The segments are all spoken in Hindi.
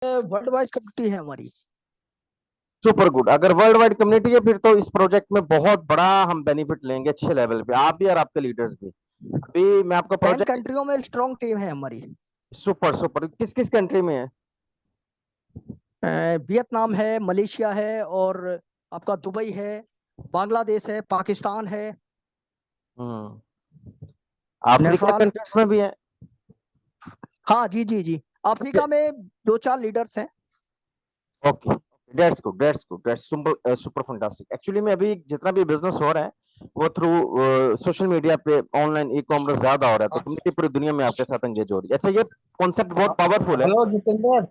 वर्ल्ड वाइड कम्युनिटी है हमारी। Super good. अगर वर्ल्ड वाइड कम्युनिटी है फिर तो इस प्रोजेक्ट में बहुत बड़ा हम बेनिफिट लेंगे, अच्छे लेवल पे, आप भी और आपके लीडर्स भी। अभी मैं आपका 10 प्रोजेक्ट। कंट्रियों में स्ट्रॉन्ग टीम है हमारी। सुपर सुपर, किस किस कंट्री में है? वियतनाम है, मलेशिया है, और आपका दुबई है, बांग्लादेश है, पाकिस्तान है, हम्म। अफ्रीका नेपाल। कंट्रीज में भी है? हाँ जी जी जी। अफ्रीका में दो चार लीडर्स हैं। Okay, that's good, that's good, that's super super fantastic. Actually में अभी जितना भी बिजनेस हो रहा है वो थ्रू सोशल मीडिया पे, ऑनलाइन ई कॉमर्स ज्यादा हो रहा है, तो कम्युनिटी पूरी दुनिया में आपके साथ एंगेज हो रही है। अच्छा, ये कॉन्सेप्ट बहुत पावरफुल है। हेलो जितेंद्र।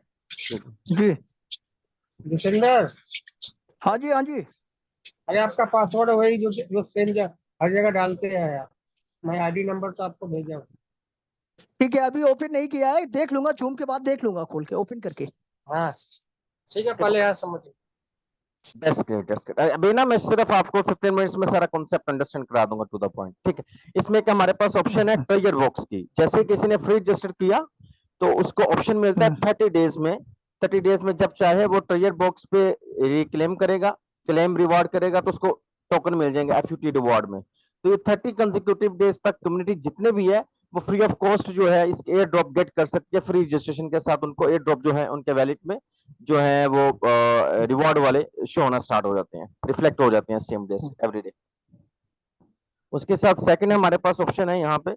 जी। जितेंद्र, हाँ जी हाँ जी। अरे आपका पासवर्ड वही जो सेम हर जगह डालते हैं यार। मैं आईडी नंबर तो आपको भेजा हूँ। ठीक है, अभी ओपन नहीं किया है, देख लूंगा, जूम के बाद देख लूंगा खोल के ओपन करके। हाँ ठीक है, पहले यार समझिए। That's great, that's great. अभी ना मैं सिर्फ आपको 15 मिनट्स में सारा कॉन्सेप्ट अंडरस्टैंड करा दूंगा टू द पॉइंट, ठीक है? इसमें एक हमारे पास ऑप्शन है हम्म, ट्रेजर बॉक्स की। जैसे किसी ने फ्री रजिस्टर किया तो उसको ऑप्शन मिलता है हम्म, 30 डेज में। 30 डेज में जब चाहे वो ट्रेजर बॉक्स पे रिक्लेम करेगा, क्लेम रिवार्ड करेगा तो उसको टोकन मिल जाएंगे एफयूटी रिवार्ड में। तो ये 30 कंसेक्यूटिव डेज तक कम्युनिटी जितने भी है वो फ्री ऑफ कॉस्ट जो है इस एयर ड्रॉप गेट कर सकती है। फ्री रजिस्ट्रेशन के साथ उनको एयर ड्रॉप जो है उनके वैलेट में जो है वो रिवॉर्ड वाले शो होना स्टार्ट हो जाते हैं, रिफ्लेक्ट हो जाते हैं सेम डे एवरी डे। उसके साथ सेकंड हमारे पास ऑप्शन है यहाँ पे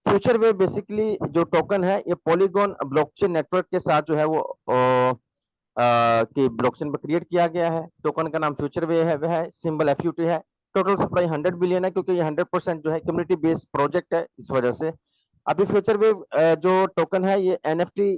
फ्यूचर वे। बेसिकली जो टोकन है ये पॉलीगॉन ब्लॉकचेन नेटवर्क के साथ जो है वो कि ब्लॉकचेन पर क्रिएट किया गया है। टोकन का नाम फ्यूचर वे है, वह है सिंबल एफयूटी है। टोटल सप्लाई 100 बिलियन है, क्योंकि ये 100% जो है कम्युनिटी बेस्ड प्रोजेक्ट है, इस वजह से। अभी फ्यूचर वेव जो टोकन है ये एनएफटी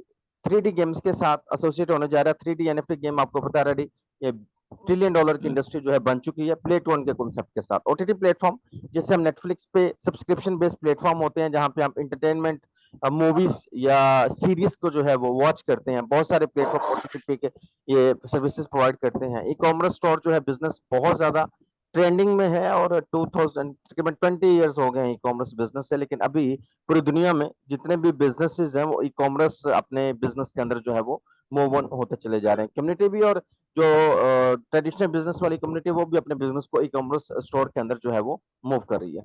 3D गेम्स के साथ एसोसिएट होने जा रहा है। 3D एनएफटी गेम आपको पता है ऑलरेडी, ये $1 ट्रिलियन की इंडस्ट्री जो है बन चुकी है प्ले टू के कॉन्सेप्ट के साथ। ओटीटी प्लेटफॉर्म, जैसे हम नेटफ्लिक्स पे सब्सक्रिप्शन बेस्ड प्लेटफॉर्म होते हैं जहां पे हम इंटरटेनमेंट मूवीज या सीरीज को जो है वो वॉच करते हैं, बहुत सारे प्लेटफॉर्म ओटीटी के ये सर्विसेज प्रोवाइड करते हैं। ई कॉमर्स स्टोर जो है बिजनेस बहुत ज्यादा ट्रेंडिंग में है, और 2000 तकरीबन 20 ईयर्स हो गए ई कॉमर्स बिजनेस से। लेकिन अभी पूरी दुनिया में जितने भी बिजनेसेस हैं वो ई कॉमर्स अपने बिजनेस के अंदर जो है वो मूव ऑन होते चले जा रहे हैं। कम्युनिटी भी, और जो ट्रेडिशनल बिजनेस वाली कम्युनिटी वो भी अपने बिजनेस को ई कॉमर्स स्टोर के अंदर जो है वो मूव कर रही है।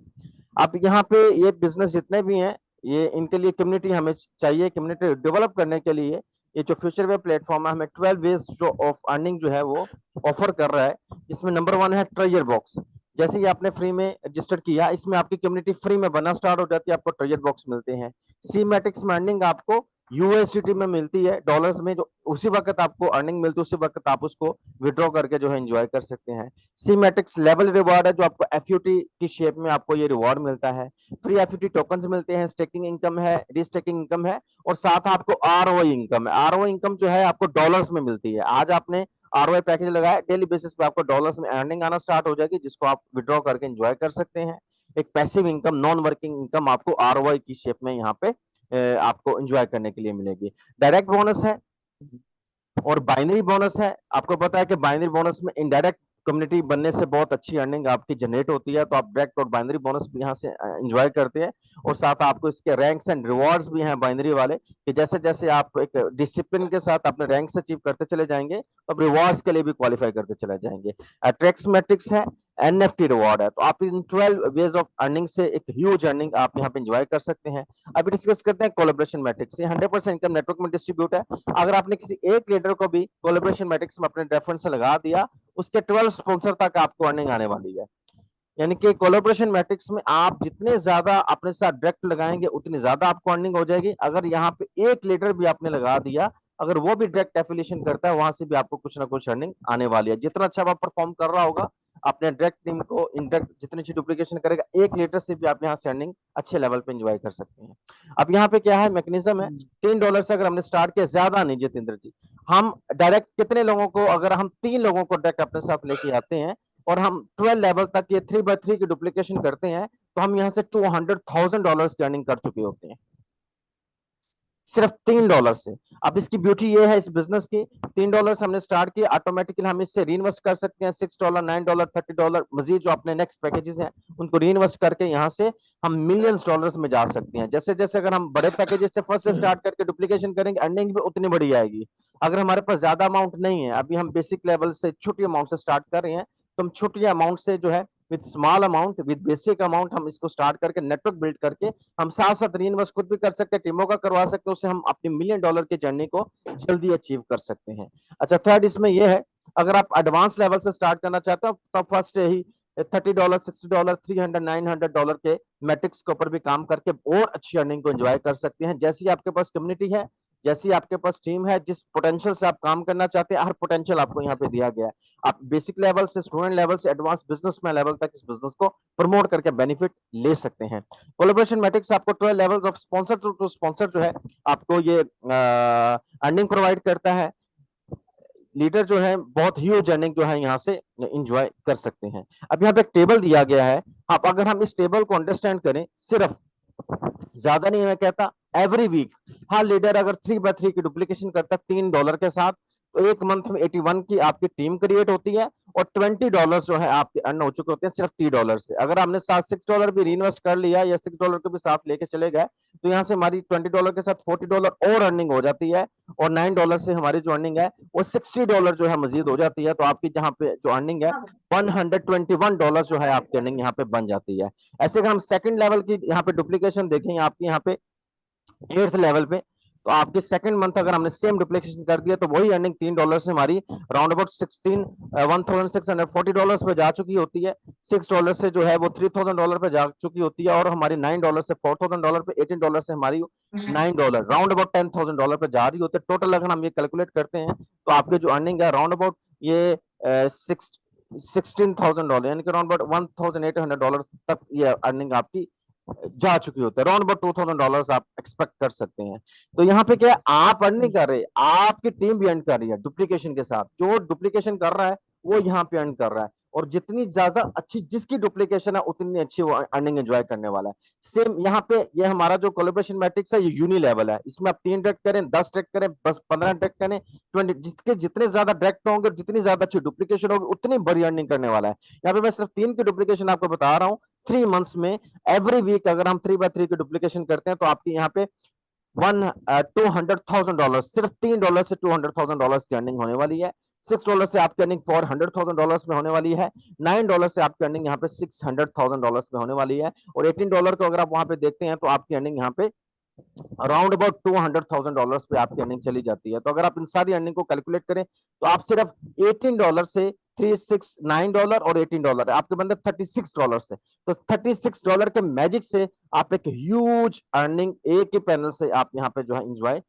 अब यहाँ पे ये बिजनेस जितने भी हैं ये इनके लिए कम्युनिटी हमें चाहिए। कम्युनिटी डेवलप करने के लिए ये जो फ्यूचर वे प्लेटफॉर्म है हमें 12 वेज जो ऑफ अर्निंग जो है वो ऑफर कर रहा है, जिसमें नंबर 1 है ट्रेजर बॉक्स। जैसे ही आपने फ्री में रजिस्टर किया, इसमें आपकी कम्युनिटी फ्री में बनना स्टार्ट हो जाती है, आपको ट्रेजर बॉक्स मिलते हैं। सी मैट्रिक्स में अर्निंग आपको यूएसडीटी में मिलती है, डॉलर्स में, जो उसी वक्त आपको अर्निंग मिलती है उसी वक्त आप उसको विड्रॉ करके जो है एंजॉय कर सकते हैं। सी मैट्रिक्स लेवल रिवार्ड है जो आपको एफयूटी की शेप में आपको ये रिवार्ड मिलता है। फ्री एफयूटी टोकन्स मिलते हैं, स्टेकिंग इनकम है, रिस्टेकिंग इनकम है, और साथ आपको आरओ इनकम है। आरओ इनकम जो है आपको डॉलर्स में मिलती है। आज आपने आरओआई पैकेज लगाया, डेली बेसिस पे आपको डॉलर्स में अर्निंग आना स्टार्ट हो जाएगी, जिसको आप विड्रॉ करके एंजॉय कर सकते हैं। एक passive income, non working income आपको आरओआई की शेप में यहाँ पे आपको एंजॉय करने के लिए मिलेगी। डायरेक्ट बोनस है और बाइनरी बोनस है। आपको पता है कि बाइनरी बोनस में इनडायरेक्ट कम्युनिटी बनने से बहुत अच्छी अर्निंग आपकी जनरेट होती है, तो आप डायरेक्ट और बाइनरी बोनस भी यहाँ से एंजॉय करते हैं। और साथ आपको इसके रैंक्स एंड रिवॉर्ड्स भी हैं बाइनरी वाले, कि जैसे जैसे आप एक डिसिप्लिन के साथ अपने रैंक्स अचीव करते चले जाएंगे तो आप रिवॉर्ड्स के लिए भी क्वालिफाई करते चले जाएंगे। ट्रैक्स मैट्रिक्स है, एनएफटी रिवॉर्ड है। तो आप इन 12 वेज ऑफ अर्निंग से एक ह्यूज अर्निंग आप यहाँ पे एंजॉय कर सकते हैं। अभी डिस्कस करते हैं कोलेब्रेशन मैट्रिक्स। ये 100% इनकम नेटवर्क में डिस्ट्रीब्यूट है। अगर आपने किसी एक लीडर को भी कोलेब्रेशन मैट्रिक्स में अपने रेफरेंस से लगा दिया, उसके 12 स्पॉन्सर तक आपको अर्निंग आने वाली है। यानी कि कोलेब्रेशन मैट्रिक्स में आप जितने ज्यादा अपने साथ डायरेक्ट लगाएंगे उतनी ज्यादा आपको अर्निंग हो जाएगी। अगर यहाँ पे एक लीडर भी आपने लगा दिया, अगर वो भी डायरेक्ट एफिलिएशन करता है, वहां से भी आपको कुछ ना कुछ अर्निंग आने वाली है। जितना अच्छा आप परफॉर्म कर रहा होगा अपने डायरेक्ट टीम को इनडायरेक्ट जितनी अच्छी डुप्लीकेशन करेगा, एक लीटर से भी आप यहाँ से अर्निंग अच्छे लेवल पे एंजॉय कर सकते हैं। अब यहाँ पे क्या है, मैकेनिज्म है। $3 से अगर हमने स्टार्ट किया, ज्यादा नहीं जितेंद्र जी, हम डायरेक्ट कितने लोगों को, अगर हम 3 लोगों को डायरेक्ट अपने साथ लेके आते हैं और हम 12 लेवल तक ये 3x3 की डुप्लीकेशन करते हैं, तो हम यहाँ से $200,000 की अर्निंग कर चुके होते हैं सिर्फ $3 से। अब इसकी ब्यूटी ये है इस बिजनेस की, $3 से हमने स्टार्ट किया, ऑटोमेटिकली हम इससे री इन्वेस्ट कर सकते हैं $6, $9, $30, मजीद जो अपने नेक्स्ट पैकेजेस हैं उनको री इन्वेस्ट करके यहाँ से हम मिलियंस डॉलर्स में जा सकते हैं। जैसे जैसे अगर हम बड़े पैकेजेस से फर्स्ट से स्टार्ट करके डुप्लीकेशन करेंगे, अर्निंग भी उतनी बड़ी आएगी। अगर हमारे पास ज्यादा अमाउंट नहीं है, अभी हम बेसिक लेवल से छोटी अमाउंट से स्टार्ट कर रहे हैं, तो हम छोटी अमाउंट से जो है with small amount with basic amount हम इसको स्टार्ट करके नेटवर्क बिल्ड करके हम साथ साथ रीइन्वेस्ट खुद भी कर सकते हैं, टीमों का करवा सकते हैं, उससे हम अपनी $1 million की जर्नी को जल्दी अचीव कर सकते हैं। अच्छा, थर्ड इसमें यह है, अगर आप एडवांस लेवल से स्टार्ट करना चाहते हो तो फर्स्ट यही $30, $60, $300, $900 के मैट्रिक्स के ऊपर भी काम करके और अच्छी अर्निंग को एंजॉय कर सकते हैं। जैसी आपके पास कम्युनिटी है, जैसी आपके पास टीम है, जिस पोटेंशियल से आप काम करना चाहते हैं, हर पोटेंशियल आपको यहाँ पे दिया गया है। आप बेसिक लेवल से स्टूडेंट लेवल से एडवांस बिजनेसमैन लेवल तक इस बिजनेस को प्रमोट करके बेनिफिट ले सकते हैं। कोलैबोरेशन मैट्रिक्स आपको 12 levels of sponsor to sponsor जो है आपको ये अर्निंग प्रोवाइड करता है। लीडर जो है बहुत ह्यूज अर्निंग जो है यहाँ से एंजॉय कर सकते हैं। अब यहाँ पे एक टेबल दिया गया है, आप अगर हम इस टेबल को अंडरस्टैंड करें, सिर्फ ज्यादा नहीं मैं कहता, एवरी वीक हर लीडर अगर 3x3 की डुप्लीकेशन करता है $3 के साथ, तो एक मंथ में 81 की आपकी टीम क्रिएट होती है और $20 जो है आपके अर्न हो चुके होते हैं सिर्फ $3 से। अगर आपने साथ $6 भी रीइन्वेस्ट कर लिया या $6 को भी साथ लेके चले गए, तो यहाँ से हमारी $20 के साथ $40 और अर्निंग हो जाती है, और $9 से हमारी जो अर्निंग है वो $60 जो है मजीद हो जाती है। तो आपकी जहाँ पे जो अर्निंग है $121 जो है आपकी अर्निंग यहाँ पे बन जाती है। ऐसे अगर हम सेकंड लेवल की यहाँ पे डुप्लीकेशन देखें, आपकी यहाँ पे 8th लेवल पे, तो आपके सेकंड मंथ अगर हमने सेम डुप्लीकेशन कर दिया तो वही अर्निंग $3 से हमारी राउंड अबाउट $16,640 पे जा चुकी होती है। $6 से जो है वो $3,000 पे जा चुकी होती है, और हमारी $9 से $4,000 पे, $18 से हमारी $9 राउंड अबाउट $10,000 पे जा रही होती है। टोटल अगर हम ये कैलकुलेट करते हैं तो आपके जो अर्निंग है राउंड अबाउट ये $16,000 यानी कि राउंड अबाउट $1,800 तक ये अर्निंग आपकी जा चुकी होती है। अराउंड अबाउट $2,000 आप एक्सपेक्ट कर सकते हैं। तो यहाँ पे क्या है, आप अर्न नहीं कर रहे, आपकी टीम भी अर्न कर रही है डुप्लीकेशन के साथ। जो डुप्लीकेशन कर रहा है वो यहाँ पे अर्न कर रहा है, और जितनी ज्यादा अच्छी जिसकी डुप्लीकेशन है उतनी अच्छी वो अर्निंग एंजॉय करने वाला है। सेम यहाँ पे ये हमारा जो कोलैबोरेशन मैट्रिक्स है ये यूनी लेवल है, इसमें आप 3 डायरेक्ट करें, 10 डायरेक्ट करें, बस 15 डायरेक्ट करें, 20 जितने ज्यादा डायरेक्ट होंगे, जितनी ज्यादा अच्छी डुप्लीकेशन होगी, उतनी बड़ी अर्निंग करने वाला है। यहाँ पे मैं सिर्फ 3 की डुप्लीकेशन आपको बता रहा हूँ। 3 मंथ्स में एवरी वीक अगर हम 3x3 की डुप्लीकेशन करते हैं तो आपकी यहाँ पे $200,000 सिर्फ $3 से $200,000 की अर्निंग होने वाली है। $6 से आपकी अर्निंग $400,000 में होने वाली है। $9 से आपकी अर्निंग यहाँ पे $600,000 में होने वाली है, और $18 को अगर आप वहां पे देखते हैं तो आपकी अर्निंग यहाँ पे अराउंड अबाउट $200,000 पे आपकी अर्निंग चली जाती है। तो अगर आप इन सारी अर्निंग को कैलकुलेट करें तो आप सिर्फ $18 से $9 और $18 आपके बंदे $36 से, तो $36 के मैजिक से आप एक ह्यूज अर्निंग एक ही पैनल से आप यहाँ पे जो है एंजॉय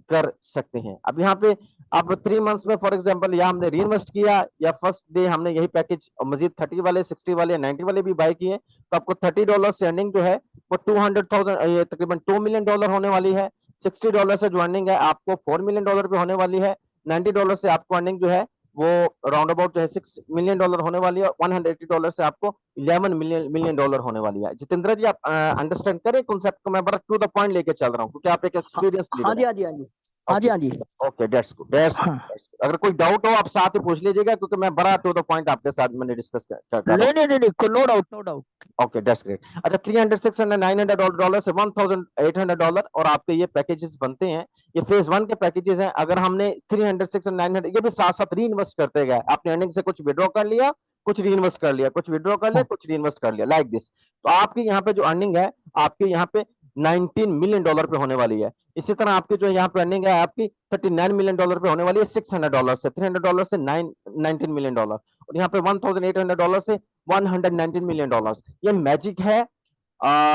कर सकते हैं। अब यहाँ पे आप 3 मंथ्स में फॉर एग्जांपल या हमने रीइन्वेस्ट किया या फर्स्ट डे हमने यही पैकेज मजीद 30 वाले 60 वाले 90 वाले भी बाय किए, तो आपको $30 से अर्निंग जो है वो 200,000 ये तकरीबन $2 million होने वाली है। $60 से जो अर्निंग है आपको $4 million पे होने वाली है। $90 से आपको अर्निंग जो है वो राउंड अबाउट जो है $6 million होने वाली है। $180 से आपको $11 million होने वाली है। जितेंद्र जी आप अंडरस्टैंड करें कॉन्सेप्ट को, मैं बड़ा टू द पॉइंट लेके चल रहा हूँ क्योंकि आप एक एक्सपीरियंस हाँ जी, हाँ जी, हाँ जी, हाँ जी, हाँ जी। ओके, दैट्स गुड, अगर कोई डाउट हो आप साथ ही पूछ लीजिएगा क्योंकि मैं बड़ा टू द पॉइंट आपके साथ मैंने डिस्कस कर रहा हूं। नहीं, no doubt, no doubt. Okay, that's great. अच्छा, $300, $600, $900 से $1,800 और आपके ये पैकेजेस बनते हैं। ये फेज 1 के पैकेजेस हैं। अगर हमने 300, 600, 900 ये भी साथ साथ री इन्वेस्ट करते गए, आपने अर्निंग से कुछ विड्रॉ कर लिया, कुछ री इन्वेस्ट कर लिया, कुछ विड्रॉ कर लिया, कुछ री इन्वेस्ट कर लिया, लाइक दिस। तो आपकी यहाँ पे जो अर्निंग है आपके यहाँ पे $19 million पे होने वाली है। इसी तरह आपकी जो यहाँ पे अर्निंग है आपकी $39 million पे होने वाली है। $600 से $300 से $19 million, और यहाँ पे $1,800 से $119 million। ये मैजिक है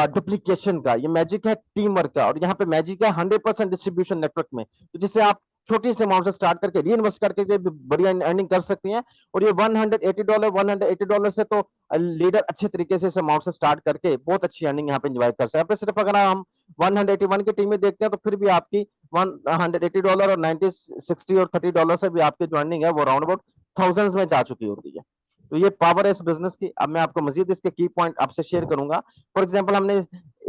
डुप्लीकेशन का, ये मैजिक है टीम वर्क का, और यहाँ पे मैजिक है 100% डिस्ट्रीब्यूशन नेटवर्क में, तो जिससे आप छोटी से अमाउंट से स्टार्ट करके री इन्वेस्ट करके बढ़िया अर्निंग कर सकती हैं। और ये $180 से तो लीडर अच्छे तरीके से इस अमाउंट से स्टार्ट करके बहुत अच्छी अर्निंग यहाँ पे एंजॉय कर सकते हैं। सिर्फ अगर हम 181 की टीम में देखते हैं तो फिर भी आपकी $180 और 90, 60 और $30 से भी आपकी जो अर्निंग है वो राउंड अबाउट थाउजेंड्स में जा चुकी होती है। तो ये पावर है इस बिजनेस की। अब मैं आपको मजीद इसके की पॉइंट आपसे शेयर करूंगा। फॉर एग्जांपल हमने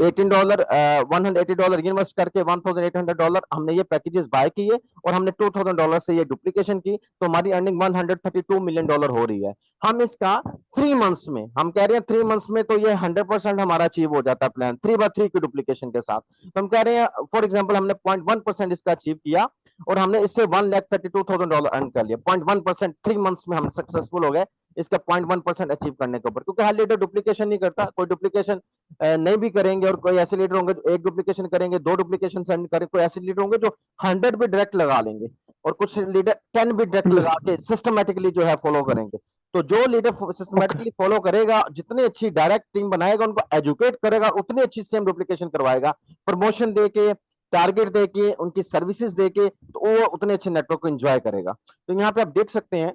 $180 इन्वेस्ट करके $1,800 हमने ये पैकेजेस बाय किए और हमने $2,000 से ये डुप्लीकेशन की, तो हमारी अर्निंग $132 million हो रही है। हम इसका 3 मंथ्स में, हम कह रहे हैं 3 मंथ्स में तो ये 100% हमारा अचीव हो जाता है प्लान 3x3 की डुप्लीकेशन के साथ। तो हम कह रहे हैं फॉर एग्जाम्पल हमने 0.1% इसका अचीव किया और हमने इससे $1,32,000 अर्न कर लिया। 0.1% 3 मंथ्स में हम सक्सेसफुल हो गए इसका 0.1% अचीव करने के ऊपर, क्योंकि हर लीडर डुप्लीकेशन नहीं करता, कोई डुप्लीकेशन नहीं भी करेंगे, और कोई ऐसे लीडर होंगे जो एक डुप्लीकेशन करेंगे, 2 डुप्लीकेशन सेंड करेंगे, कोई ऐसे लीडर होंगे जो 100 भी डायरेक्ट लगा लेंगे, और कुछ लीडर 10 भी डायरेक्ट लगा के सिस्टमेटिकली जो है फॉलो करेंगे। तो जो लीडर सिस्टमेटिकली फॉलो करेगा, जितनी अच्छी डायरेक्ट टीम बनाएगा, उनको एजुकेट करेगा, उतनी अच्छी सेम डुप्लीकेशन करवाएगा, प्रमोशन देके, टारगेट देके, उनकी सर्विसेज देके, तो वो उतने अच्छे नेटवर्क को एंजॉय करेगा। तो यहाँ पे आप देख सकते हैं,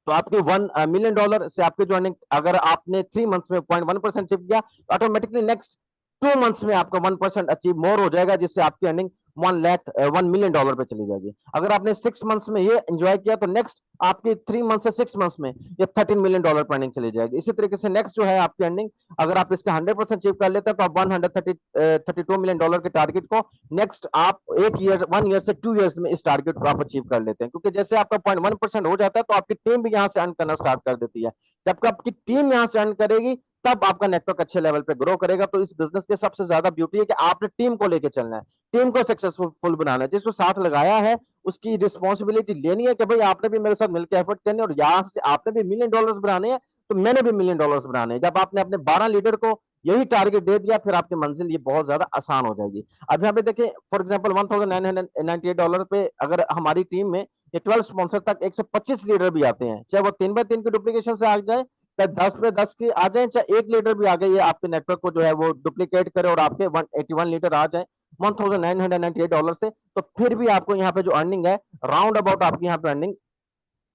तो आपके $1 मिलियन से आपके जो अर्निंग, अगर आपने 3 मंथ्स में 0.1% अचीव किया, ऑटोमेटिकली नेक्स्ट 2 मंथ्स में आपका 1% अचीव मोर हो जाएगा, जिससे आपकी अर्निंग $1 मिलियन पे चली जाएगी। अगर आपने 6 मंथ्स में ये एंजॉय किया, तो नेक्स्ट आपकी 3 मंथ से 6 मंथ्स में ये $13 मिलियन पर अर्निंग चली जाएगी। इसी तरीके से नेक्स्ट जो है आपकी अर्निंग, अगर आप इसका 100% अचीव कर लेते हैं, तो आप $132 मिलियन के टारगेट को नेक्स्ट आप 1 ईयर से 2 ईयर्स में इस टारगेट को आप अचीव कर लेते हैं। क्योंकि जैसे आपका 0.1% हो जाता है, तो आपकी टीम भी यहाँ से अर्न करना स्टार्ट कर देती है। जब आपकी टीम यहाँ से अर्न करेगी, तब आपका नेटवर्क अच्छे लेवल पे ग्रो करेगा। तो इस बिजनेस के सबसे ज्यादा ब्यूटी है कि आपने टीम को लेके चलना है, टीम को सक्सेसफुल बनाना है। जिसको साथ लगाया है उसकी रिस्पॉन्सिबिलिटी लेनी है कि भाई आपने भी मेरे साथ मिलकर एफर्ट करने, और यहाँ से आपने भी $1 मिलियन बनाने हैं, तो मैंने भी $1 मिलियन बनाने हैं। जब आपने अपने 12 लीडर को यही टारगेट दे दिया, फिर आपकी मंजिल ये बहुत ज्यादा आसान हो जाएगी। अब यहाँ पे देखिए, फॉर एग्जाम्पल $1,998 पे अगर हमारी टीम में ये 12 स्पॉन्सर तक 125 लीडर भी आते हैं, चाहे वो 3x3 की डुप्लीकेशन से आ जाए, चाहे 10 पे 10 की आ जाए, चाहे एक लीडर भी आ गए, ये आपके नेटवर्क को जो है वो डुप्लीकेट करे और आपके 181 लीडर आ जाए $1,998 से, तो फिर भी आपको यहाँ पे जो अर्निंग है, राउंड अबाउट आपकी यहाँ पे अर्निंग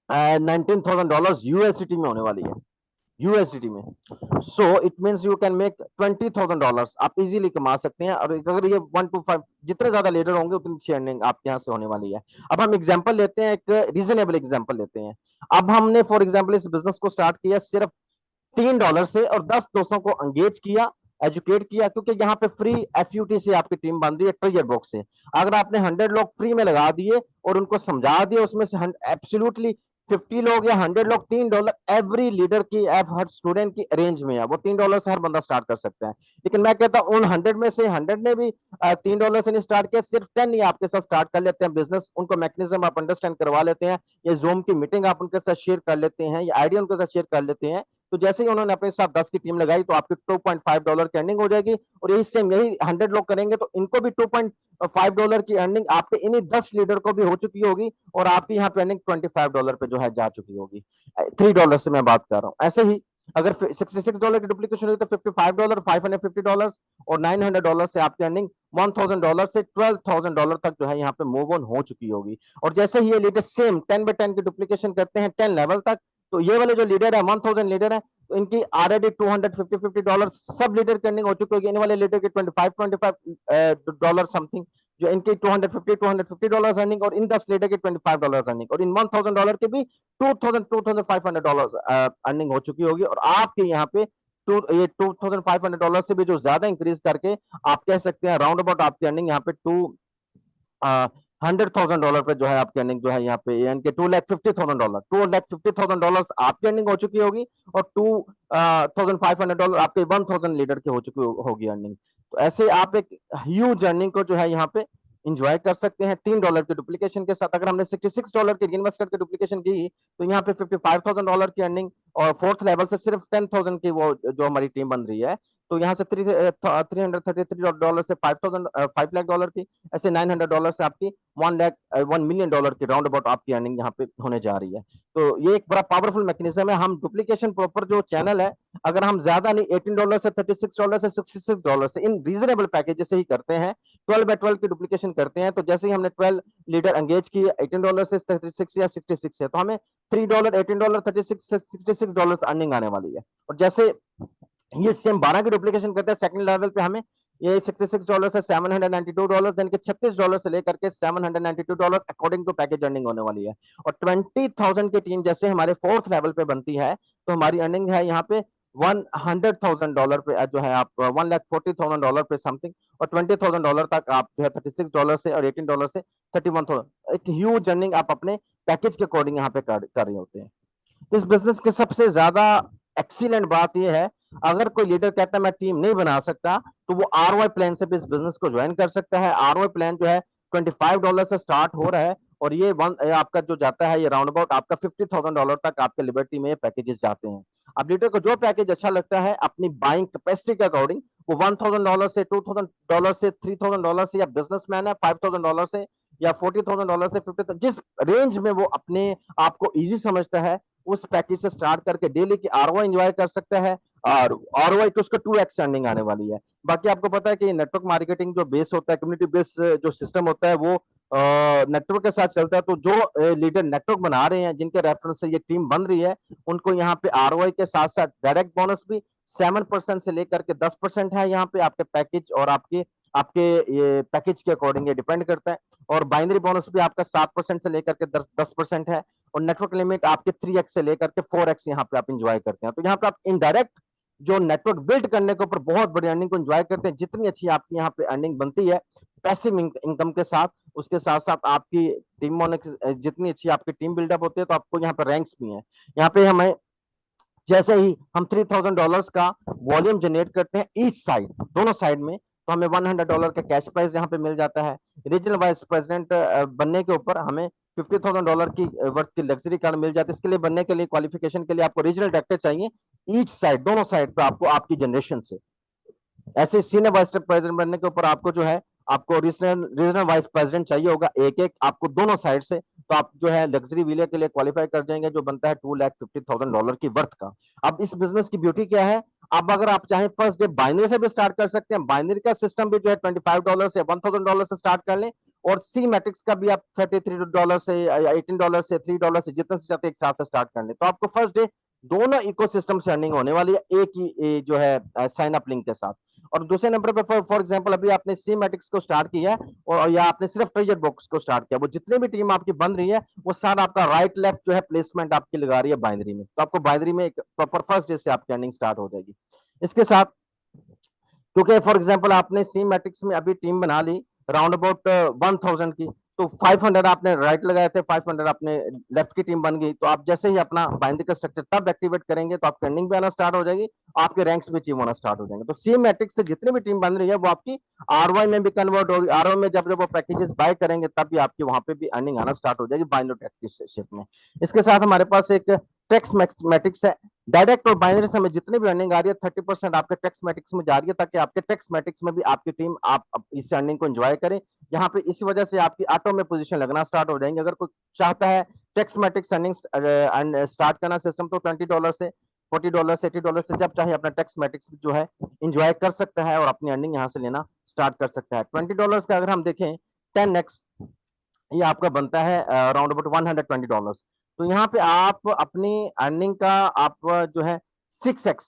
$19,000 यूएसडीटी में होने वाली है, यूएसडीटी में। So it means you can make $20,000 आप इजीली कमा सकते हैं। और अगर ये 1 to 5 जितने ज्यादा लीडर होंगे, उतनी अच्छी अर्निंग आपके यहाँ से होने वाली है। अब हम एग्जांपल लेते हैं, एक रीजनेबल एग्जांपल लेते हैं। अब हमने फॉर एग्जांपल इस बिजनेस को स्टार्ट किया सिर्फ $3 से, और 10 दोस्तों को एंगेज किया, एजुकेट किया, क्योंकि यहाँ पे फ्री एफयूटी से आपकी टीम बन रही है, ट्रेजर बॉक्स से। अगर आपने 100 लोग फ्री में लगा दिए और उनको समझा दिया, उसमें से एब्सोल्युटली 50 लोग या 100 लोग $3 एवरी लीडर की, हर स्टूडेंट की रेंज में है, वो $3 से हर बंदा स्टार्ट कर सकता है। लेकिन मैं कहता हूं उन 100 में से 100 ने भी $3 से नहीं स्टार्ट किया, सिर्फ 10 ही आपके साथ स्टार्ट कर लेते हैं बिजनेस, उनको मैकेनिज्म आप अंडरस्टैंड करवा लेते हैं, या जूम की मीटिंग आप उनके साथ शेयर कर लेते हैं, या आइडिया उनके साथ शेयर कर लेते हैं, तो जैसे ही उन्होंने अपने साथ 10 की टीम लगाई, तो आपकी $2.5 की अर्निंग हो जाएगी। और यही सेम, यही 100 लोग करेंगे, तो इनको भी $2.5 की अर्निंग आपके इन्हीं 10 लीडर को भी हो चुकी होगी, और आपकी यहाँ पे अर्निंग $25 पे जो है जा चुकी होगी। $3 से मैं बात कर रहा हूँ। ऐसे ही अगर $66 की डुप्लीकेशन हुई, तो $55, $550 और $900 से आपकी अर्निंग $1,000 से $12,000 तक जो है यहाँ पे मूव ऑन हो चुकी होगी। और जैसे ही ये लीडर सेम 10x10 की डुप्लीकेशन करते हैं 10 लेवल तक, तो ये वाले जो लीडर है 1000 लीडर है, तो इनकी ऑलरेडी $250 सब लीडर की अर्निंग हो चुकी होगी। इन वाले लीडर की $25 समथिंग, जो इनकी $250 अर्निंग, और इन 10 लीडर के $25 अर्निंग, और इन $1,000 के भी $2,500 अर्निंग हो चुकी होगी। और आपके यहाँ पे ये $2,500 से भी जो ज्यादा इंक्रीज करके आप कह सकते हैं राउंड अबाउट आपकी अर्निंग यहाँ पे $100,000 पे जो है आपकी अर्निंग जो है यहाँ पे, यानी कि $2,50,000 आपकी अर्निंग हो चुकी होगी, और $2,500 आपके 1,000 लीडर की हो चुकी होगी अर्निंग। तो ऐसे आप एक ह्यूज अर्निंग को जो है यहाँ पे इंजॉय कर सकते हैं $3 की डुप्लीकेशन के साथ। अगर हमने $66 की इन्वेस्ट करके डुप्लीकेशन की, तो यहाँ पे $55,000 की अर्निंग, और 4th लेवल से सिर्फ 10,000 की वो जो हमारी टीम बन रही है, तो यहाँ से $333 से 5 लाख डॉलर की, ऐसे $900 से आपकी $1 मिलियन की राउंड अबाउट आपकी अर्निंग यहाँ पे होने जा रही है। तो ये एक बड़ा पावरफुल मैकेनिज्म है। हम डुप्लीकेशन प्रॉपर जो चैनल है, अगर हम ज्यादा नहीं $18 से $36 से $66 से इन रीजनेबल पैकेज से ही करते हैं, 12x12 की डुप्लीकेशन करते हैं, तो जैसे ही हमने 12 लीडर एंगेज किए $18 से 36 या 66 है, तो हमें $3 $18 36 $66 अर्निंग आने वाली है। और जैसे ये सेम 12 की डुप्लीकेशन करते हैं सेकंड लेवल पे, हमें ये $66 से $792, यानी कि $36 से लेकर के $792 अकॉर्डिंग टू पैकेज अर्निंग होने वाली है। और 20,000 की टीम जैसे हमारे 4th लेवल पे बनती है, तो हमारी अर्निंग है यहाँ पे $100,000 पे जो है आप $1,40,000 पे समथिंग, और $20,000 तक आप जो है $36 से, और $18 से $31,000, एक ह्यूज अर्निंग आप अपने पैकेज के अकॉर्डिंग यहाँ पे कर रहे होते हैं। इस बिजनेस की सबसे ज्यादा एक्सीलेंट बात यह है, अगर कोई लीडर कहता है मैं टीम नहीं बना सकता, तो वो ROI प्लान से भी इस बिजनेस को ज्वाइन कर सकता है। ROI प्लान जो है $25 से स्टार्ट हो रहा है, और ये आपका जो जाता है ये राउंड अबाउट आपका $50,000 तक आपके लिबर्टी में पैकेजेस जाते हैं। अब लीडर को जो पैकेज अच्छा लगता है अपनी बाइंग कैपेसिटी के अकॉर्डिंग, वो $1,000 से $2,000 से $3,000 से, या बिजनेसमैन है $5,000 से या $40,000 से 50,000, जिस रेंज में वो अपने आप को इजी समझता है उस पैकेज से स्टार्ट करके डेली की आरओआई एंजॉय कर सकता है, और आरओआई की उसका 2x अर्निंग आने वाली है। बाकी आपको पता है कि नेटवर्क मार्केटिंग जो बेस होता है, कम्युनिटी बेस जो सिस्टम होता है, वो नेटवर्क के साथ चलता है। तो जो लीडर नेटवर्क बना रहे हैं, जिनके रेफरेंस से ये टीम बन रही है, उनको यहाँ पे आरओआई के साथ साथ डायरेक्ट बोनस भी 7% से लेकर के 10% है यहाँ पे आपके पैकेज, और आपके आपके ये पैकेज के अकॉर्डिंग ये डिपेंड करता है। और बाइनरी बोनस भी आपका 7% से लेकर के 10% है, और नेटवर्क लिमिट आपके 3x से लेकर के 4x यहाँ पे आप इंजॉय करते हैं। तो यहाँ पे आप इनडायरेक्ट जो नेटवर्क बिल्ड करने के ऊपर बहुत बड़ी अर्निंग को एंजॉय करते हैं। जितनी अच्छी आपकी यहाँ पे अर्निंग बनती है पैसिव इनकम के साथ, उसके साथ साथ आपकी टीम जितनी अच्छी आपकी टीम बिल्डअप होती है, तो आपको यहाँ पे रैंक्स भी हैं। यहाँ पे हमें जैसे ही हम $3,000 का वॉल्यूम जनरेट करते हैं ईच साइड, दोनों साइड में, तो हमें $100 का कैश प्राइस यहाँ पे मिल जाता है। रीजनल वाइस प्रेसिडेंट बनने के ऊपर हमें $50,000 की वर्थ की लग्जरी कार मिल जाती है। इसके लिए बनने के लिए, क्वालिफिकेशन के लिए आपको रीजनल डायरेक्टर चाहिए ईच साइड, दोनों साइड पे आपको आपकी जनरेशन से। ऐसे सीनियर वाइस प्रेसिडेंट बनने के ऊपर आपको जो है आपको रीजनल वाइस प्रेसिडेंट चाहिए होगा एक एक आपको दोनों साइड से, तो आप जो है लग्जरी व्हीलर के लिए क्वालिफाई कर जाएंगे, जो बनता है $250,000 की वर्थ का। अब इस बिजनेस की ब्यूटी क्या है, अब अगर आप चाहें फर्स्ट डे बाइनरी से भी स्टार्ट कर सकते हैं। बाइनरी का सिस्टम भी जो है $25 से $1,000 से स्टार्ट कर लें, और सी मैट्रिक्स का भी आप $33 से $18 से $3 से जितने से चाहते एक साथ से स्टार्ट कर लें। तो आपको फर्स्ट डे दोनों इकोसिस्टम से अर्निंग होने वाली है एक ही जो है साइन अप लिंक के साथ। और दूसरे नंबर पर फॉर एग्जांपल अभी आपने सी मैट्रिक्स को स्टार्ट किया है, और या आपने सिर्फ ट्रेजर बॉक्स को स्टार्ट किया, वो जितने भी टीम आपकी बन रही है वो सारा आपका राइट लेफ्ट जो है प्लेसमेंट आपकी लगा रही है बाइनरी में। तो आपको बाइनरी में एक प्रॉपर फर्स्ट डे से आपकी अर्निंग स्टार्ट हो जाएगी। इसके साथ क्योंकि फॉर एग्जांपल आपने सी मैट्रिक्स में अभी टीम बना ली राउंड अबाउट 1000 की, तो 500 आपने राइट लगाए थे, 500 आपने लेफ्ट की टीम बन गई। तो आप जैसे ही अपना बाइनरी का स्ट्रक्चर तब एक्टिवेट करेंगे तो आपकी अर्निंग भी आना स्टार्ट हो जाएगी, आपके रैंक्स भी अचीव होना स्टार्ट हो जाएंगे। तो सी मैट्रिक्स से जितनी भी टीम बन रही है वो आपकी आरवाई में भी कन्वर्ट होगी। आरवाई में जब जब वो पैकेजेस बाय करेंगे तब भी आपकी वहां पे भी अर्निंग आना स्टार्ट हो जाएगी बाइनरी में। इसके साथ हमारे पास एक टैक्स मैट्रिक्स है। डायरेक्ट और बाइनरी से हमें जितनी भी अर्निंग आ रही है 30% आपके टैक्स मैट्रिक्स में जा रही है, ताकि आपके टैक्स मैट्रिक्स में भी आपकी टीम आप इस अर्निंग को एंजॉय करें। यहाँ पे इसी वजह से आपकी ऑटो में पोजीशन लगना स्टार्ट हो जाएंगे। अगर कोई चाहता है टैक्स मैट्रिक्स अर्निंग स्टार्ट करना सिस्टम, तो $20 से $40 से $80 से जब चाहे अपना टैक्स मैट्रिक्स जो है एंजॉय कर सकता है और अपनी अर्निंग यहाँ से लेना स्टार्ट कर सकता है। $20 का अगर हम देखें 10x ये आपका बनता है अराउंड अबाउट $120। तो यहाँ पे आप अपनी अर्निंग का आप जो है 6x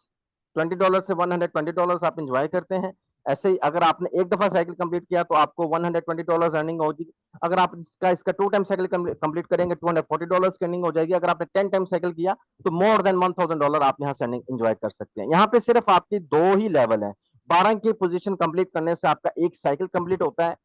$20 से $120 आप एंजॉय करते हैं। ऐसे ही अगर आपने एक दफा साइकिल कंप्लीट किया तो आपको $120 अर्निंग होगी। अगर आप इसका 2 टाइम साइकिल कंप्लीट करेंगे $240 की अर्निंग हो जाएगी। अगर आपने 10 टाइम साइकिल किया तो मोर देन $1000 आप यहाँ से अर्निंग एंजॉय कर सकते हैं। यहाँ पे सिर्फ आपकी 2 ही लेवल है। 12 की पोजीशन कंप्लीट करने से आपका एक साइकिल कंप्लीट होता है।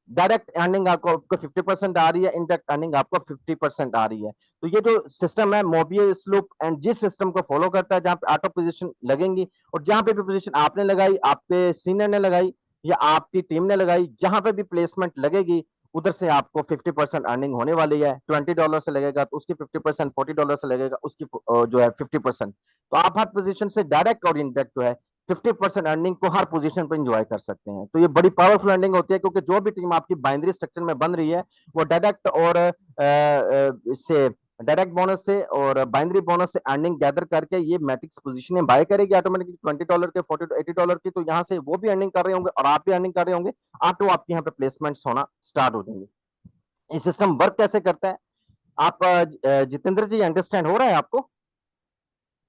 डायरेक्ट अर्निंग आपको 50% आ रही है, इनडायरेक्ट अर्निंग आपको 50% आ रही है। तो ये जो सिस्टम है मोबियस लूप एंड जिस सिस्टम को फॉलो करता है, जहां पे ऑटो पोजीशन लगेंगी और जहां पे भी पोजीशन आपने लगाई, आपके सीनियर ने लगाई या आपकी टीम ने लगाई, जहां पे भी प्लेसमेंट लगेगी उधर से आपको 50% अर्निंग होने वाली है। $20 से लगेगा तो उसकी 50%, $40 से लगेगा उसकी जो है 50%। तो आप हर पोजीशन से डायरेक्ट और इनडायरेक्ट जो है 50% अर्निंग को हर पोजीशन पर एंजॉय कर सकते हैं। तो ये बड़ी पावरफुल अर्निंग होती है, क्योंकि जो भी टीम आपकी बाइनरी स्ट्रक्चर में बन रही है वो डायरेक्ट और इससे डायरेक्ट बोनस से और बाइनरी बोनस से अर्निंग गैदर करके ये मैट्रिक्स पोजीशन बाय करेगी ऑटोमेटिकली $20 के, $40 to $80 की। तो यहाँ से वो भी अर्निंग कर रहे होंगे और आप भी अर्निंग कर रहे होंगे, ऑटो आपके यहाँ पे प्लेसमेंट्स होना स्टार्ट हो जाएंगे। ये सिस्टम वर्क कैसे करता है आप जितेंद्र जी अंडरस्टैंड हो रहा है आपको?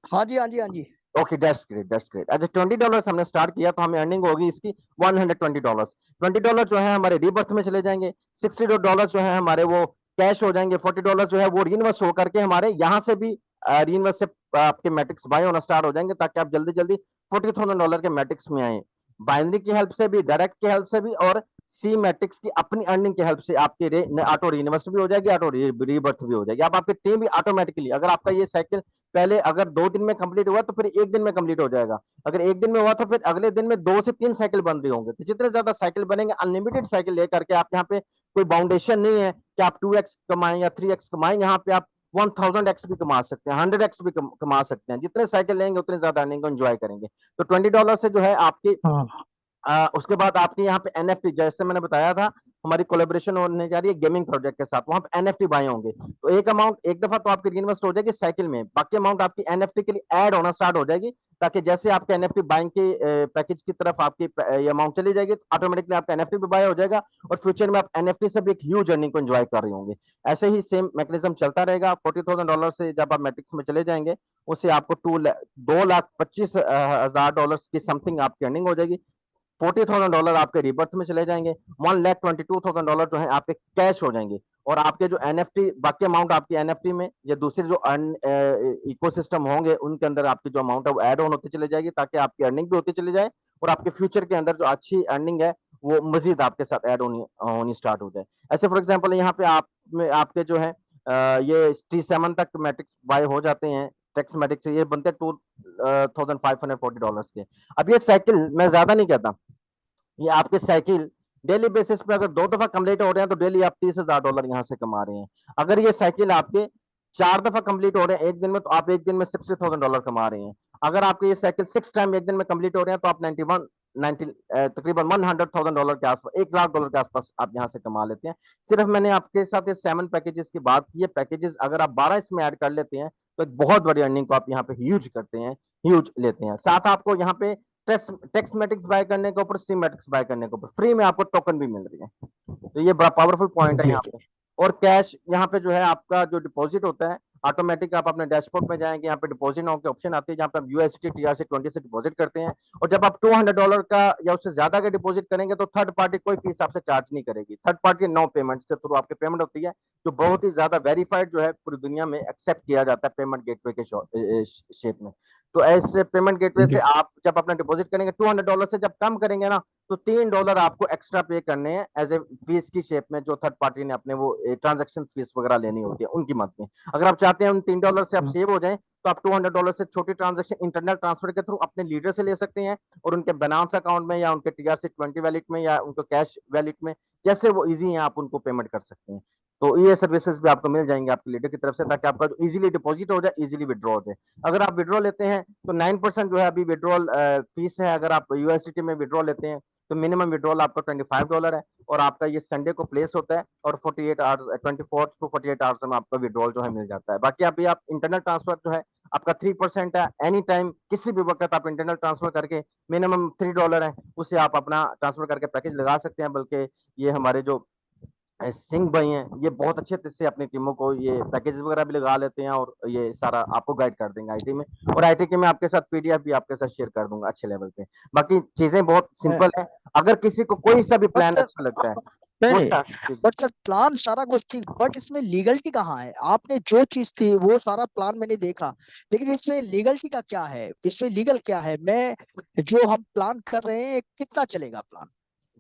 हाँ जी, हाँ जी, हाँ जी। Okay, that's great, that's great. अच्छा, $20 हमने स्टार्ट किया तो हमें अर्निंग होगी इसकी $120। $20 जो है हमारे रीबर्थ में चले जाएंगे, $60 जो है हमारे वो कैश हो जाएंगे, $40 जो है वो रीइन्वेस्ट होकर के हमारे यहाँ से भी रीइन्वेस्ट से आपके मैट्रिक्स बाय होना स्टार्ट हो जाएंगे, ताकि आप जल्दी जल्दी $40,000 के मैट्रिक्स में आए। बाइनरी की हेल्प से भी, डायरेक्ट की हेल्प से भी और सी मैट्रिक्स की अपनी अर्निंग की हेल्प से आपके ऑटो रीइन्वेस्ट भी हो जाएगी, ऑटो रीबर्थ भी हो जाएगी। अब आपकी टीम भी ऑटोमेटिकली, अगर आपका ये साइकिल पहले अगर 2 दिन में कंप्लीट हुआ तो फिर 1 दिन में कंप्लीट हो जाएगा, अगर 1 दिन में हुआ तो फिर अगले दिन में 2 से 3 साइकिल बन रही होंगे। तो जितने ज्यादा साइकिल बनेंगे, अनलिमिटेड साइकिल लेकर के, आप यहाँ पे कोई बाउंडेशन नहीं है कि आप 2x कमाएं या 3x कमाएं, यहाँ पे आप 1000x भी कमा सकते हैं, 100x भी कमा सकते हैं। जितने साइकिल लेंगे उतने ज्यादा अर्निंग को एंजॉय करेंगे। तो $20 से जो है आपकी हाँ। उसके बाद आपके यहाँ पे एनएफटी, जैसे मैंने बताया था हमारी कोलेबोरेशन होने जा रही है गेमिंग प्रोजेक्ट के साथ, वहां पे एनएफटी बाय होंगे। तो एक अमाउंट एक दफा तो आपकी इन्वेस्ट हो जाएगी साइकिल में, बाकी अमाउंट आपकी एनएफटी के लिए ऐड होना स्टार्ट हो जाएगी, ताकि जैसे आपके एनएफटी बाइंग के पैकेज की तरफ आपकी ये अमाउंट चली जाएगी, तो ऑटोमेटिकली आपका एनएफटी भी बाय हो जाएगा, और फ्यूचर में आप एनएफटी से भी एक ह्यूज अर्निंग को एंजॉय कर रहे होंगे। ऐसे ही सेम मैकेनिज्म चलता रहेगा। $40,000 से जब आप मैट्रिक्स में चले जाएंगे, उससे आपको $2,25,000 की समथिंग आपकी अर्निंग हो जाएगी। $40,000 आपके रिबर्थ में चले जाएंगे, $1,22,000 जो है आपके कैश हो जाएंगे। और आपके जो एनएफटी, बाकी अमाउंट आपकी एनएफटी में या दूसरे जो इकोसिस्टम होंगे उनके अंदर आपकी जो अमाउंट है वो ऐड ऑन होती चले जाएगी, ताकि आपकी अर्निंग भी होती चली जाए, और आपके फ्यूचर के अंदर जो अच्छी अर्निंग है वो मजीद आपके साथ ऐड होनी स्टार्ट हो जाए। ऐसे फॉर एग्जाम्पल यहाँ पे आपके जो है ये T7 तक मैट्रिक्स बाय हो जाते हैं, टेक्स मैट्रिक्स ये बनते हैं $2,540 के। अब ये साइकिल मैं ज्यादा नहीं कहता, ये आपके साइकिल डेली बेसिस पे अगर 2 दफा कंप्लीट हो रहे हैं तो डेली आप $30,000 यहाँ से कमा रहे हैं। अगर ये साइकिल आपके 4 दफा कंप्लीट हो रहे हैं 1 दिन में, तो आप 1 दिन में $60,000 कमा रहे हैं। अगर आपके ये साइकिल 6 टाइम 1 दिन में कंप्लीट हो रहे हैं तो आप तकरीबन $100,000 के आसपास, $1,00,000 के आसपास आप यहाँ से कमा लेते हैं। सिर्फ मैंने आपके साथ ये 7 पैकेजेस की बात की है। पैकेजेस अगर आप 12 इसमें ऐड कर लेते हैं तो एक बहुत बड़ी अर्निंग को आप यहाँ पे ह्यूज करते हैं, ह्यूज लेते हैं। साथ आपको यहाँ पे टेक्स मैट्रिक्स बाय करने के ऊपर, सी मैट्रिक्स बाय करने के ऊपर फ्री में आपको टोकन भी मिल रही है। तो ये बड़ा पावरफुल पॉइंट है जी यहाँ पे। और कैश यहाँ पे जो है आपका जो डिपॉजिट होता है, ऑटोमेटिक आप अपने डैशबोर्ड में जाएंगे, यहाँ पे डिपॉजिट नाउ के ऑप्शन आती है, जहाँ पे आप यूएसटी TRC20 से डिपॉजिट करते हैं। और जब आप $200 का या उससे ज्यादा का डिपॉजिट करेंगे तो थर्ड पार्टी कोई फीस आपसे चार्ज नहीं करेगी। थर्ड पार्टी नो पेमेंट के थ्रू आपकी पेमेंट होती है, जो बहुत ही ज्यादा वेरीफाइड जो है पूरी दुनिया में एक्सेप्ट किया जाता है पेमेंट गेटवे के शेप में। तो ऐसे पेमेंट गेटवे से आप जब अपना डिपॉजिट करेंगे $200 से जब कम करेंगे ना, तो $3 आपको एक्स्ट्रा पे करने हैं एज ए फीस की शेप में, जो थर्ड पार्टी ने अपने वो ट्रांजेक्शन फीस वगैरह लेनी होती है उनकी मद में। अगर आप चाहते हैं उन $3 से आप सेव हो जाएं, तो आप $200 से छोटी ट्रांजेक्शन इंटरनल ट्रांसफर के थ्रू अपने लीडर से ले सकते हैं, और उनके बाइनेंस अकाउंट में या उनके TRC20 वैलेट में या उनको कैश वैलेट में, जैसे वो इजी है आप उनको पेमेंट कर सकते हैं। तो ये सर्विसेज भी आपको मिल जाएंगे आपके लीडर की तरफ से, ताकि आपका जो इजीली डिपॉजिट हो जाए, इजीली विड्रॉ हो जाए। अगर आप विड्रॉ लेते हैं तो 9% जो है अभी विड्रॉल फीस है। अगर आप यूएसडीटी में विड्रॉ लेते हैं तो मिनिमम विड्रॉल आपका $25 है, और आपका ये संडे को प्लेस होता है, और 24 to 48 आवर्स में आपका विड्रॉल जो है मिल जाता है। बाकी अभी आप इंटरनल ट्रांसफर जो है आपका 3% है, एनी टाइम किसी भी वक्त आप इंटरनल ट्रांसफर करके, मिनिमम $3 है, उसे आप अपना ट्रांसफर करके पैकेज लगा सकते हैं। बल्कि ये हमारे जो सिंह भाई हैं, ये बहुत अच्छे से अपनी टीमों को ये पैकेज वगैरह भी लगा लेते हैं, और ये सारा आपको गाइड कर देंगे आईटी में। और आईटी के मैं आपके साथ पीडीएफ भी आपके साथ शेयर कर दूंगा अच्छे लेवल पे। बाकी चीजें बहुत सिंपल है, अगर किसी को कोई सा भी प्लान अच्छा लगता है नहीं, बट सर प्लान सारा कुछ ठीक, बट इसमें लीगलिटी कहाँ है? आपने जो चीज थी वो सारा प्लान मैंने देखा, लेकिन इसमें लीगलिटी का क्या है? इसमें लीगल क्या है? मैं जो हम प्लान कर रहे हैं कितना चलेगा प्लान?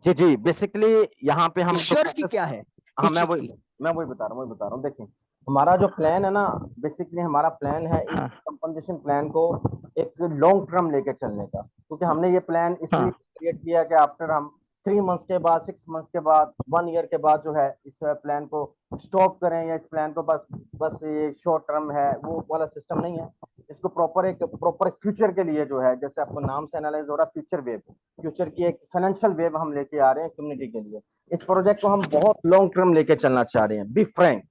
जी जी, बेसिकली यहाँ पे हम श्योरिटी क्या है हाँ इस चीज की? मैं वही बता रहा हूँ। देखिए हमारा जो प्लान है ना, बेसिकली हमारा प्लान है इस हाँ कंपनसेशन प्लान को एक लॉन्ग टर्म लेके चलने का। क्योंकि हमने ये प्लान इसलिए हाँ क्रिएट किया कि आफ्टर हम 3 मंथ्स के बाद, 6 मंथ्स के बाद, 1 ईयर के बाद जो है इस प्लान को स्टॉप करें, या इस प्लान को बस ये शॉर्ट टर्म है वो वाला सिस्टम नहीं है। इसको प्रॉपर फ्यूचर के लिए जो है, जैसे आपको नाम से एनालाइज हो रहा है फ्यूचर की एक फाइनेंशियल वेव हम लेके आ रहे हैं कम्युनिटी के लिए। इस प्रोजेक्ट को हम बहुत लॉन्ग टर्म लेके चलना चाह रहे हैं। बी फ्रैंक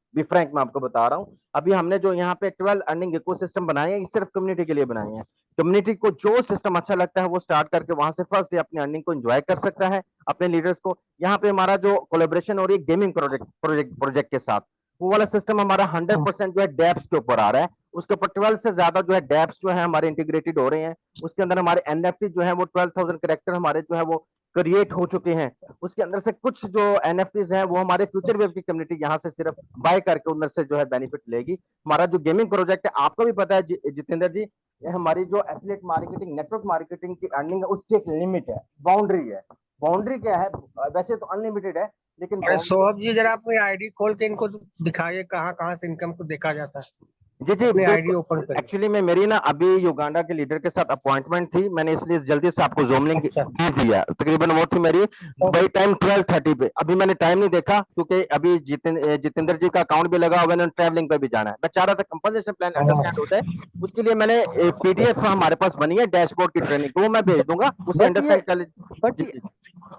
मैं आपको बता रहा हूँ, अभी हमने जो यहाँ पे 12 अर्निंग इकोसिस्टम बनाए हैं, सिर्फ कम्युनिटी के लिए बनाए हैं। कम्युनिटी को जो सिस्टम अच्छा लगता है वो स्टार्ट करके वहां से फर्स्ट डे अपनी अर्निंग को एंजॉय कर सकता है अपने लीडर्स को। यहाँ पे हमारा जो कोलेबोरेशन और एक गेमिंग प्रोजेक्ट के साथ, वो वाला सिस्टम हमारा 100% जो है डेप्स के ऊपर आ रहा है। उसके ऊपर 12 से ज्यादा जो है डेप्स जो है हमारे इंटीग्रेटेड हो रहे हैं। उसके अंदर हमारे एनएफटी जो है वो 12,000 कैरेक्टर हमारे जो है वो क्रिएट हो चुके हैं। उसके अंदर से कुछ जो एनएफटीज हैं वो हमारे फ्यूचर वेव की कम्युनिटी यहाँ से सिर्फ बाय करके उधर से जो है बेनिफिट लेगी। हमारा जो गेमिंग प्रोजेक्ट है, आपको भी पता है जितेंद्र जी, ये हमारी जो एफिलिएट मार्केटिंग, नेटवर्क मार्केटिंग की अर्निंग है उसकी एक लिमिट है, बाउंड्री है। बाउंड्री क्या है, वैसे तो अनलिमिटेड है, लेकिन अरे सौरभ जी, जरा अपनी आईडी खोल के इनको दिखाइए कहाँ कहाँ से इनकम को देखा जाता है। जी जी अपनी आईडी बिल्कुल। ओपन करिए। एक्चुअली में मेरी ना अभी युगांडा के लीडर के साथ अपॉइंटमेंट थी, मैंने इसलिए जल्दी से आपको ज़ूम लिंक अच्छा भेज दिया। तकरीबन वो थी मेरी दुबई टाइम 12:30 पे। अभी मैंने टाइम नहीं देखा क्योंकि अभी जितेंद्र जी का अकाउंट भी लगा हुआ है, ट्रैवलिंग पे भी जाना है। मैं चाह रहा था कंपनसेशन प्लान अंडरस्टैंड होता है, उसके लिए मैंने पीडीएफ हमारे पास बनी है डैशबोर्ड की ट्रेनिंग, वो मैं भेज दूंगा, उसे बट ये अंडरस्टैंड कर बट लीजिए।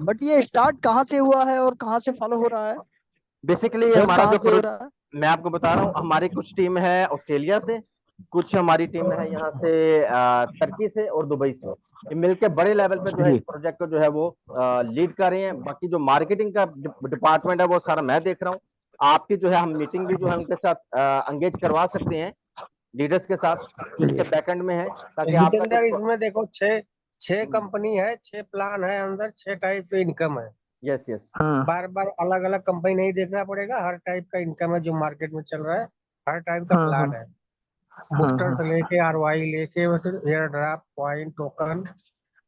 बट ये स्टार्ट कहाँ से हुआ है और कहाँ से फॉलो हो रहा है, बेसिकली रन हमारा कहाँ जो से हो रहा है? मैं आपको बता रहा हूँ, हमारी कुछ टीम है ऑस्ट्रेलिया से, कुछ हमारी टीम है यहाँ से तुर्की से और दुबई से। ये मिलके बड़े लेवल पे जो है इस प्रोजेक्ट को जो है वो लीड कर रहे हैं। बाकी जो मार्केटिंग का डिपार्टमेंट है वो सारा मैं देख रहा हूँ। आपकी जो है हम मीटिंग भी जो है उनके साथ एंगेज करवा सकते हैं, लीडर्स के साथ जो इसके बैकएंड में है, ताकि आपका जितेंद्र, जो इसमें देखो छह कंपनी है, 6 प्लान है अंदर, 6 टाइप से इनकम है। यस यस हाँ बार बार अलग अलग कंपनी नहीं देखना पड़ेगा, हर टाइप का इनकम है जो मार्केट में चल रहा है, हर टाइप का हाँ प्लान हाँ है। हाँ बूस्टर हाँ से लेके आरवाई लेके एयर ड्राफ्ट, पॉइंट, टोकन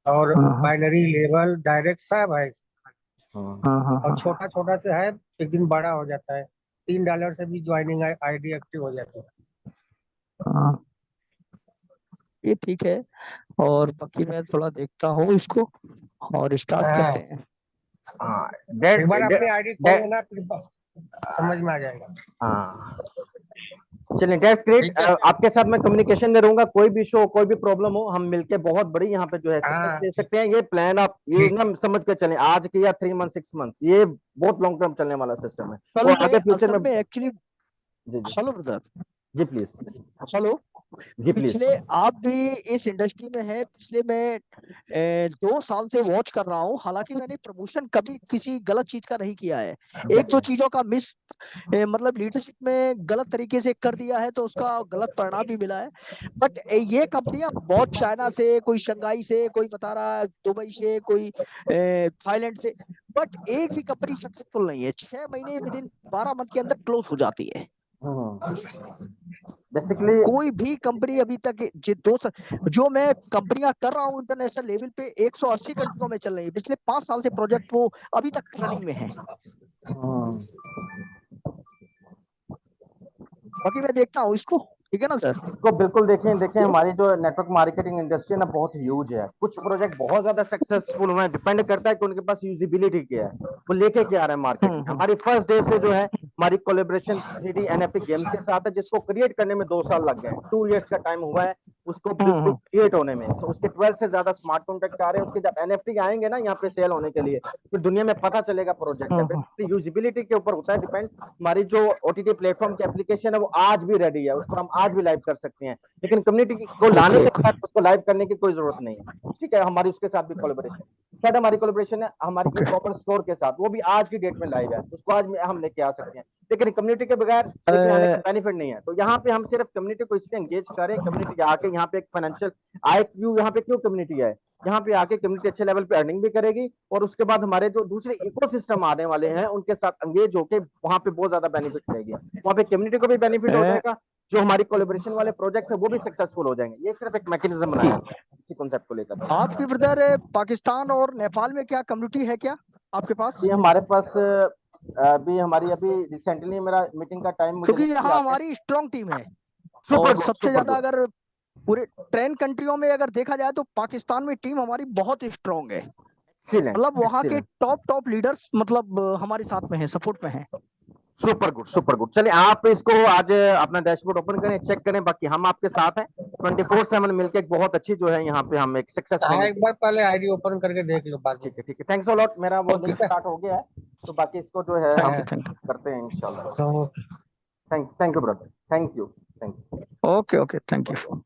और हाँ हाँ बाइनरी लेवल, डायरेक्ट सब है। हाँ हाँ हाँ और हाँ छोटा छोटा से है, एक दिन बड़ा हो जाता है। $3 से भी ज्वाइनिंग आईडी एक्टिव हो जाती है। हाँ, ये ठीक है। और बाकी मैं थोड़ा देखता हूँ इसको और स्टार्ट करते हाँ, हैं। हाँ एक बार अपनी आईडी खोल लेना, फिर समझ में आ जाएगा। हाँ चलिए दैट्स ग्रेट। ठीक है। आपके साथ मैं कम्युनिकेशन में रहूंगा, कोई भी इशू कोई भी प्रॉब्लम हो, हम मिलके बहुत बड़ी यहाँ पे जो है सक्सेस हाँ ले ठीक सकते हैं। ये प्लान आप ये ठीक। ना समझ के चलें, आज के या 3 मंथ 6 मंथ, ये बहुत लॉन्ग टर्म चलने वाला सिस्टम है, असल और में आगे फ्यूचर असल में। में एक्चुअली, जी जी हेलो ब्रदर, जी प्लीज। हेलो। जी प्लीज। पिछले आप भी इस इंडस्ट्री में है, पिछले मैं 2 साल से वॉच कर रहा हूँ। हालांकि मैंने प्रमोशन कभी किसी गलत चीज का नहीं किया है। एक दो चीजों का मिस मतलब लीडरशिप में गलत तरीके से कर दिया है तो उसका गलत परिणाम भी मिला है। बट ये कंपनियां बहुत, चाइना से, कोई शंघाई से, कोई बता रहा है दुबई से, कोई थाईलैंड से, बट एक भी कंपनी सक्सेसफुल नहीं है। 6 महीने विद इन 12 मंथ के अंदर क्लोज हो जाती है। बेसिकली कोई भी कंपनी अभी तक जो मैं कंपनियां कर रहा हूँ इंटरनेशनल लेवल पे 180 कंट्रियों में चल रही है। पिछले 5 साल से प्रोजेक्ट वो अभी तक रनिंग में है। बाकी मैं देखता हूँ इसको, ठीक है ना सर? इसको बिल्कुल देखें देखें, हमारी जो नेटवर्क मार्केटिंग इंडस्ट्री है ना बहुत ह्यूज है। कुछ प्रोजेक्ट बहुत ज्यादा सक्सेसफुल हुए हैं, डिपेंड करता है कि उनके पास यूजिबिलिटी क्या है, वो लेके क्या आ रहे हैं मार्केट में। हमारी फर्स्ट डे से जो है हमारी कोलेबोरेशन 3D NFT गेम्स के साथ है, जिसको क्रिएट करने में 2 साल लग गए, 2 इयर्स का टाइम हुआ है उसको बिल्कुल क्रिएट होने में। उसके 12 से ज्यादा स्मार्ट कॉन्ट्रैक्ट आ रहे हैं। उसके जब NFT आएंगे ना यहाँ पे सेल होने के लिए, फिर दुनिया में पता चलेगा प्रोजेक्ट है। बेसिकली यूजिबिलिटी के ऊपर होता है डिपेंड। हमारी जो OTT प्लेटफॉर्म की एप्लीकेशन है वो आज भी रेडी है, उसको हम आज भी लाइव कर सकते हैं, लेकिन कम्युनिटी को लाने के बाद उसको लाइव करने की कोई जरूरत नहीं है। ठीक है, हमारी उसके साथ भी कोलैबोरेशन, शायद हमारी कोलैबोरेशन है हमारी ई कॉमर्स स्टोर के साथ, वो भी आज की डेट में लाइव है, उसको आज में हम लेके आ सकते हैं, लेकिन कम्युनिटी के बगैर लेके आने का बेनिफिट नहीं है। तो यहाँ पे हम सिर्फ कम्युनिटी को इसलिए एंगेज करें, कम्युनिटी आके यहाँ पे एक फाइनेंशियल आय व्यू, यहाँ पे क्यों कम्युनिटी है, यहाँ पे आके कम्युनिटी अच्छे लेवल पे अर्निंग भी करेगी, और उसके बाद हमारे जो दूसरे इकोसिस्टम आने वाले हैं उनके साथ एंगेज होके वहां पे बहुत ज्यादा बेनिफिट मिलेगी। वहां पे कम्युनिटी को भी बेनिफिट हो जाएगा, जो हमारी कोलैबोरेशन वाले प्रोजेक्ट्स है वो भी सक्सेसफुल हो जाएंगे। ये सिर्फ एक मैकेनिज्म बनाया है इसी कॉन्सेप्ट को लेकर। आपकी ब्रदर पाकिस्तान और नेपाल में क्या कम्युनिटी है क्या आपके पास? ये हमारे पास अभी हमारी अभी रिसेंटली मेरा मीटिंग का टाइम मुझे क्योंकि नहीं यहाँ याद है। हमारी स्ट्रॉन्ग टीम है सुपर और गुड सबसे सुपर ज्यादा गुड। अगर पूरे 10 कंट्रियों में अगर देखा जाए तो पाकिस्तान में टीम हमारी बहुत स्ट्रॉन्ग है। एक्सीलेंट मतलब वहाँ के एक्सीलेंट। टॉप टॉप लीडर्स मतलब हमारे साथ में है, सपोर्ट में है। Super good super good. चलिए आप इसको आज अपना डैशबोर्ड ओपन करें, चेक करें, बाकी हम आपके साथ हैं 24/7 मिलके एक बहुत अच्छी जो है यहाँ पे हम एक सक्सेस हाँ, लेंगे। एक बार पहले आईडी ओपन करके देख लो बाद में। ठीक है थैंक्स अ लॉट। मेरा वो लिंक ठीक है। स्टार्ट हो गया है, तो बाकी इसको जो है हम ओके, थैंक करते हैं इंशाल्लाह। तो thank you brother, thank you. You. Okay okay, thank you.